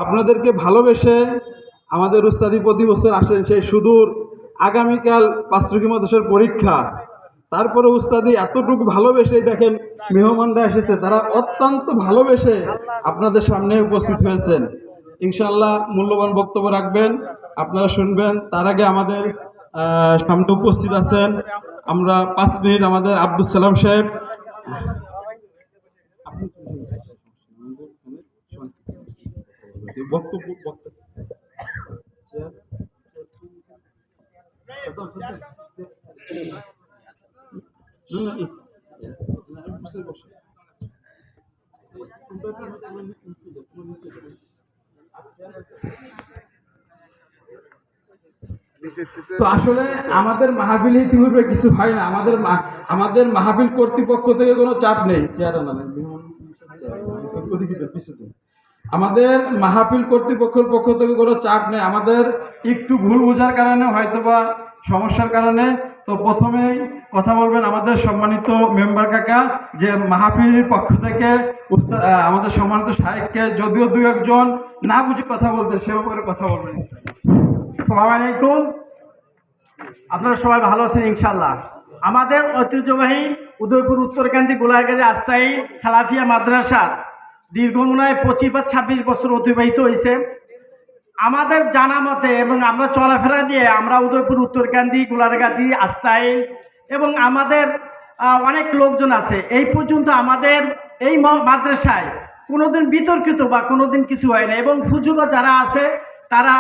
আপনাদেরকে ভালোবেসে আমাদের উস্তাদি প্রতি বছর আসেন সেই সুদূর আগামীকাল পাঁচরুকি মাদ্রাসার পরীক্ষা, তারপরে উস্তাদি এতটুকু ভালোবেসেই দেখেন মেহমানরা এসেছে, তারা অত্যন্ত ভালোবেসে আপনাদের সামনে উপস্থিত হয়েছেন। ইনশাআল্লাহ মূল্যবান বক্তব্য রাখবেন, আপনারা শুনবেন। তার আগে আমাদের সামনে উপস্থিত আছেন, আমরা 5 মিনিট আমাদের আব্দুল সালাম সাহেব বক্তব্য তো আসলে আমাদের মাহফিল ইতিপূর্বে কিছু হয় না, আমাদের মাহফিল কর্তৃপক্ষ থেকে কোনো চাপ নেই। আমাদের মাহফিল কর্তৃপক্ষের পক্ষ থেকে কোনো চাপ নেই, আমাদের একটু ভুল বোঝার কারণে হয়তোবা সমস্যার কারণে। তো প্রথমেই কথা বলবেন আমাদের সম্মানিত মেম্বার কাকা, যে মাহফিলের পক্ষ থেকে আমাদের সম্মানিত শায়েখকে যদিও দু একজন না বুঝে কথা বলতে, সে ব্যাপারে কথা বলবেন। আসসালামু আলাইকুম, আপনারা সবাই ভালো আছেন ইনশাল্লাহ। আমাদের ঐতিহ্যবাহী উদয়পুর উত্তরকান্দি গোলারগাড়ি আস্তাই সালাফিয়া মাদ্রাসার দীর্ঘ মনে হয় 25 বা 26 বছর অতিবাহিত হয়েছে। আমাদের জানা মতে এবং আমরা চলাফেরা দিয়ে আমরা উদয়পুর উত্তরকান্দি গোলারগাড়ি আস্তাই এবং আমাদের অনেক লোকজন আছে, এই পর্যন্ত আমাদের এই মাদ্রাসায় কোনোদিন বিতর্কিত বা কোনোদিন কিছু হয় না। এবং হুজুররা যারা আছে তারা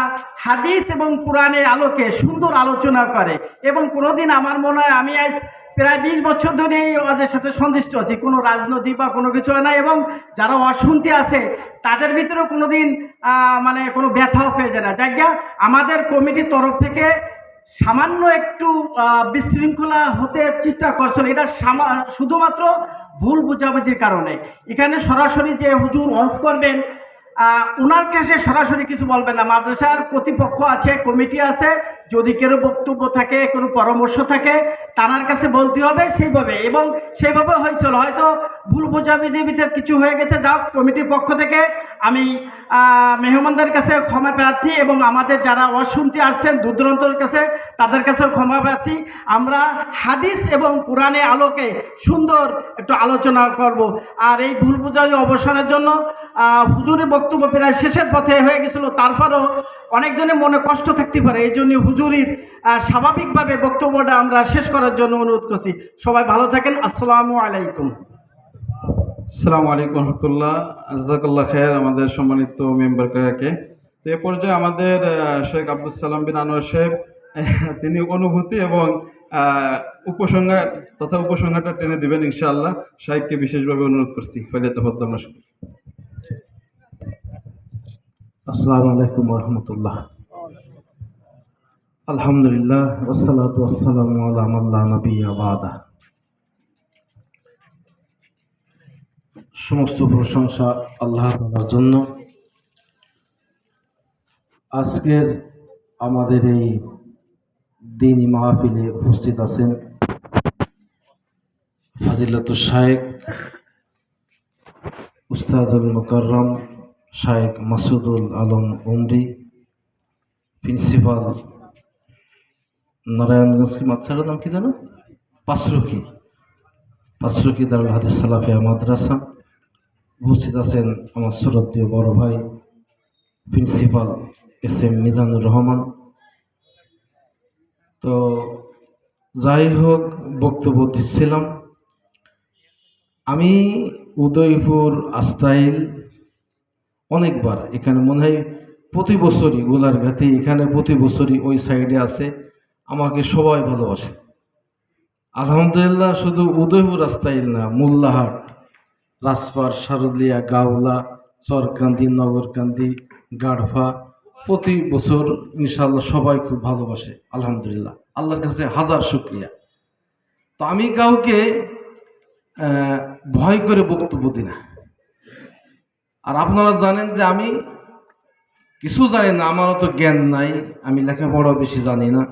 হাদিস এবং কোরআনের আলোকে সুন্দর আলোচনা করে। এবং কোনোদিন আমার মনে হয় আমি আজ প্রায় 20 বছর ধরে এই ওয়াজের সাথে সংশ্লিষ্ট আছি, কোনো রাজনৈতিক বা কোনো কিছু হয় না। এবং যারা অশুনতে আছে তাদের ভিতরেও কোনোদিন মানে কোনো ব্যথাও হয়ে যায় না। জায়গা আমাদের কমিটির তরফ থেকে সামান্য একটু বিশৃঙ্খলা হতে চেষ্টা করছিল, এটা শুধুমাত্র ভুল বোঝাবুঝির কারণে। এখানে সরাসরি যে হুজুর ওয়াজ করবেন ওনার কাছে সরাসরি কিছু বলবেন না, মাদ্রাসার কর্তৃপক্ষ আছে, কমিটি আছে, যদি কেউ বক্তব্য থাকে কোনো পরামর্শ থাকে তার কাছে বলতে হবে সেইভাবে। এবং সেইভাবে হয়েছিল, হয়তো ভুল বোঝাবুঝির ভিতরে কিছু হয়ে গেছে। যাও কমিটির পক্ষ থেকে আমি মেহমানদের কাছে ক্ষমা প্রার্থী এবং আমাদের যারা অশুনতে আসছেন দূর দূরান্তর কাছে তাদের কাছেও ক্ষমা প্রার্থী। আমরা হাদিস এবং কোরআনের আলোকে সুন্দর একটু আলোচনা করব। আর এই ভুল বোঝাবুঝি অবসানের জন্য হুজুরের বক্তব্য প্রায় শেষের পথে হয়ে গেছিল, তারপরেও অনেকজনের মনে কষ্ট থাকতে পারে, এই জন্য হুজুরির স্বাভাবিকভাবে বক্তব্যটা আমরা শেষ করার জন্য অনুরোধ করছি। সবাই ভালো থাকেন, আসসালামু আলাইকুম। আসসালামু আলাইকুম রহমতুল্লাহ, জাযাকাল্লাহ খায়ের আমাদের সম্মানিত মেম্বার কাকাকে। তো এ পর্যায়ে আমাদের শেখ আব্দুল সালাম বিন আনোয়ার সাহেব, তিনি অনুভূতি এবং উপসংহার তথা উপসংহারটা টেনে দিবেন ইনশাআল্লাহ। শাহেখকে বিশেষভাবে অনুরোধ করছি, ফালিয়াতাফাদ্দাল মাশকুর। আসসালামু আলাইকুম রহমতুল্লাহ। আলহামদুলিল্লাহ ওয়াসসালাতু ওয়াসসালামু আলা মান লা নাবিয়্যা বা'দা। সমস্ত প্রশংসা আল্লাহ তাআলার জন্য। আজকের আমাদের এই দ্বীনি মাহফিলে উপস্থিত আছেন ফাজিলাতুল শায়েখ উস্তাদুল মুকাররম শায়েখ মাসুদুল আলম উমরি, প্রিন্সিপাল নারায়ণগঞ্জ মাদ্রাসার নাম কি জানো, পাঁচরুকি দারুল হাদিস সালাফিয়া মাদ্রাসা। উপস্থিত আছেন আমার শ্রদ্ধেয় বড় ভাই প্রিন্সিপাল এস.এম. মিজানুর রহমান। তো যাই হোক, বক্তব্য দিচ্ছিলাম, আমি উদয়পুর আস্তাইল অনেকবার, এখানে মনে হয় প্রতি বছরই গোলারঘাটে, এখানে প্রতি বছরই ওই সাইডে আছে, আমাকে সবাই ভালোবাসে আলহামদুলিল্লাহ। শুধু উদয়পুর আস্তাইল না, মোল্লাহাট, রাজপাড়, শারুলিয়া, গাওলা, চরকান্দি, নগরকান্দি, গাড়ফা, প্রতি বছর ইনশাআল্লাহ সবাই খুব ভালোবাসে আলহামদুলিল্লাহ, আল্লাহর কাছে হাজার শুকরিয়া। তো আমি কাউকে ভয় করে বক্তব্য দিই না। আর আপনারা জানেন যে আমি কিছু জানি না, আমার অত জ্ঞান নাই, আমি লেখাপড়া বেশি জানি না।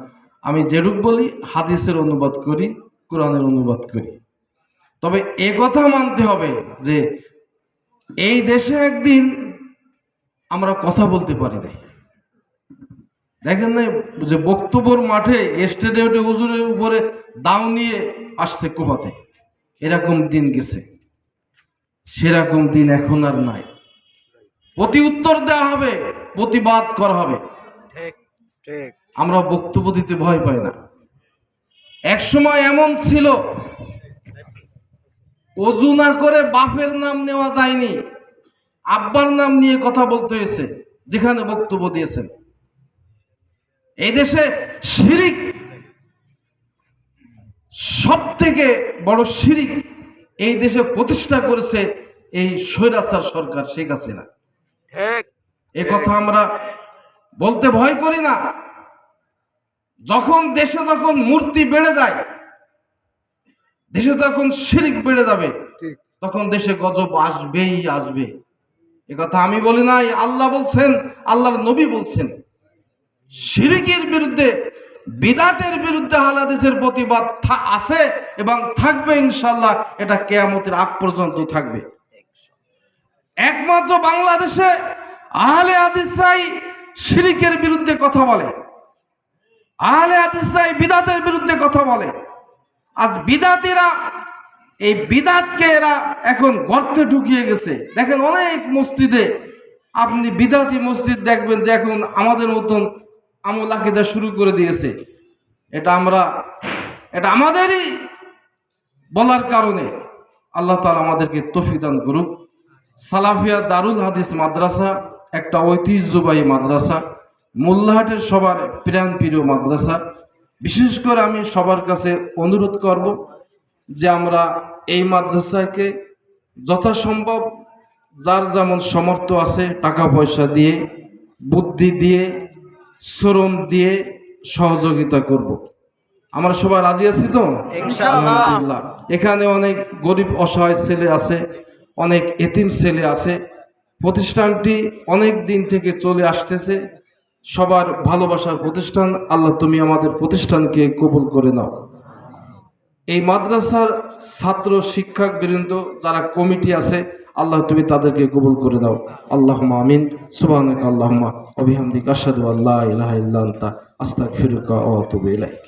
আমি যেরূপ বলি হাদিসের অনুবাদ করি, কোরআনের অনুবাদ করি। তবে এ কথা মানতে হবে যে এই দেশে একদিন আমরা কথা বলতে পারি নাই। দেখেন না যে বক্তব্যর মাঠে স্টেডিয়ামে হুজুরের উপরে দাও নিয়ে আসছে কোপাতে, এরকম দিন গেছে। সেরকম দিন এখন আর নাই। প্রতি উত্তর দেওয়া হবে, প্রতিবাদ করা হবে। আমরা বক্তব্য দিতে ভয় পাই না। এক সময় এমন ছিল, অজু না করে বাপের নাম নেওয়া যায়নি, আব্বার নাম নিয়ে কথা বলতে হয়েছে যেখানে বক্তব্য দিয়েছেন। এই দেশে শিরিক, সব থেকে বড় শিরিক এই দেশে প্রতিষ্ঠা করেছে এই স্বৈরাচার সরকার শেখ হাসিনা। এ কথা আমরা বলতে ভয় করি না। যখন দেশে যখন মূর্তি বেড়ে যায়, দেশে যখন শিরিক বেড়ে যাবে, তখন দেশে গজব আসবেই আসবে। এ কথা আমি বলি নাই, আল্লাহ বলছেন, আল্লাহর নবী বলছেন। শিরিকের বিরুদ্ধে, বিদআতের বিরুদ্ধে আহলে হাদিসের প্রতিবাদ আছে এবং থাকবে ইনশাআল্লাহ। এটা কিয়ামতের আগ পর্যন্ত থাকবে। একমাত্র বাংলাদেশে আহলে হাদিসরাই শিরিকের বিরুদ্ধে কথা বলে, আহলে হাদিসরাই বিদআতের বিরুদ্ধে কথা বলে। আজ বিদআতীরা এই বিদআতকে এরা এখন গর্তে ঢুকিয়ে গেছে। দেখেন অনেক মসজিদে আপনি বিদআতী মসজিদ দেখবেন যে এখন আমাদের মতন আমল আকীদা শুরু করে দিয়েছে। এটা আমাদেরই বলার কারণে। আল্লাহ তাআলা আমাদেরকে তৌফিক দান করুক। সালাফিয়া দারুল হাদিস মাদ্রাসা একটা ঐতিহ্যবাহী মাদ্রাসা, মোল্লাহাটের সবার প্রাণ প্রিয় মাদ্রাসা। বিশেষ করে আমি সবার কাছে অনুরোধ করব যে আমরা এই মাদ্রাসাকে যথাসম্ভব যার যেমন সামর্থ্য আছে টাকা পয়সা দিয়ে, বুদ্ধি দিয়ে, শ্রম দিয়ে সহযোগিতা করব। আমরা সবাই রাজি আছি তো? আলহামদুলিল্লাহ। এখানে অনেক গরিব অসহায় ছেলে আছে, অনেক এতিম ছেলে আছে। প্রতিষ্ঠানটি অনেক দিন থেকে চলে আসতেছে, সবার ভালোবাসার প্রতিষ্ঠান। আল্লাহ তুমি আমাদের প্রতিষ্ঠানকে কবুল করে নাও। এই মাদ্রাসার ছাত্র শিক্ষক বৃন্দ যারা কমিটি আছে, আল্লাহ তুমি তাদেরকে কবুল করে দাও। আল্লাহুম্মা আমিন। সুবহানাকা আল্লাহুম্মা ওয়া বিহামদিকা আশহাদু আল্লা ইলাহা ইল্লা আনতা আস্তাগফিরুকা ওয়া আতুবু ইলাইক।